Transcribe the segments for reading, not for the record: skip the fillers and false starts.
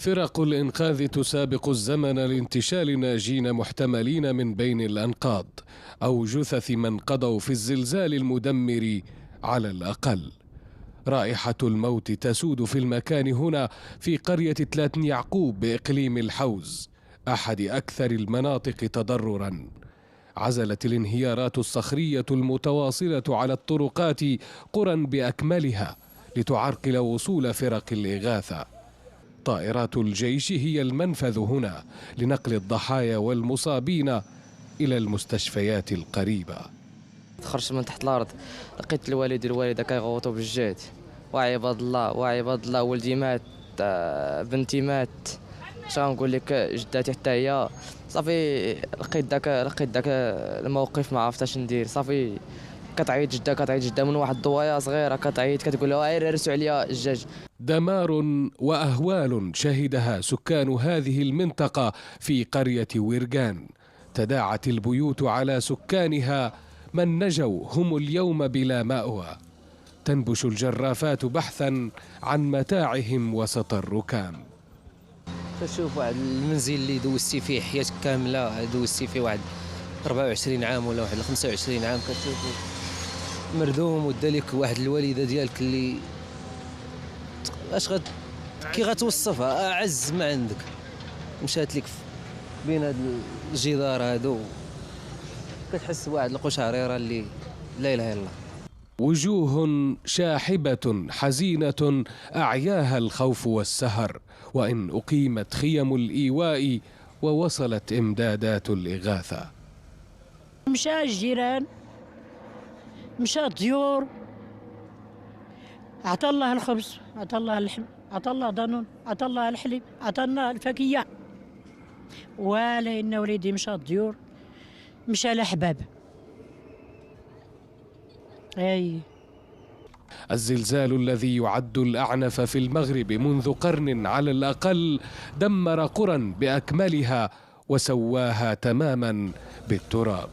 فرق الإنقاذ تسابق الزمن لانتشال ناجين محتملين من بين الأنقاض أو جثث من قضوا في الزلزال المدمر على الأقل. رائحة الموت تسود في المكان هنا في قرية تلاتن يعقوب بإقليم الحوز، أحد أكثر المناطق تضرراً. عزلت الانهيارات الصخرية المتواصلة على الطرقات قرى بأكملها لتعرقل وصول فرق الإغاثة. طائرات الجيش هي المنفذ هنا لنقل الضحايا والمصابين إلى المستشفيات القريبة. خرجت من تحت الأرض، لقيت الوالد والوالدة كيغوتوا بالجهد، وعباد الله ولدي مات، بنتي مات، غنقول لك جداتي حتى هي. صافي لقيت داك الموقف، ما عرفتش ندير. صافي كتعيط جده من واحد الضوايه صغيره، كتعيط كتقول له غير رسوا عليا الجاج. دمار وأهوال شهدها سكان هذه المنطقة في قرية ويرغان. تداعت البيوت على سكانها، من نجوا هم اليوم بلا مأوى. تنبش الجرافات بحثا عن متاعهم وسط الركام. تشوف واحد المنزل اللي دوزتي فيه حياتك كامله، دوزتي فيه واحد 24 عام ولا واحد 25 عام، كتشوفو مردوم، ودالك واحد الوالده ديالك اللي كي غتوصفها اعز ما عندك، مشات لك بين هاد الجدار هادو، كتحس بواحد القشعريره اللي لا اله الا الله. وجوه شاحبة حزينة أعياها الخوف والسهر، وإن أقيمت خيم الإيواء ووصلت إمدادات الإغاثة. مشى الجيران، مشى الطيور، عطى الله الخبز، عطى الله اللحم، عطى الله ضنون، عطى الله الحليب، عطانا الفاكهة. ولكن وليدي مشى الطيور، مشى الأحباب. أي الزلزال الذي يعد الأعنف في المغرب منذ قرن على الأقل دمر قرى بأكملها وسواها تماما بالتراب.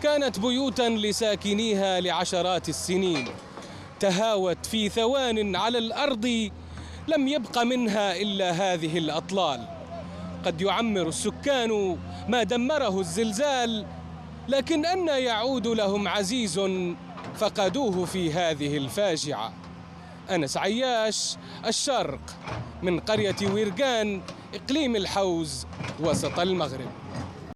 كانت بيوتا لساكنيها لعشرات السنين، تهاوت في ثوان على الأرض، لم يبق منها إلا هذه الأطلال. قد يعمر السكان ما دمره الزلزال، لكن أن يعود لهم عزيز فقدوه في هذه الفاجعة. أنس عياش، الشرق، من قرية ويرغان، إقليم الحوز، وسط المغرب.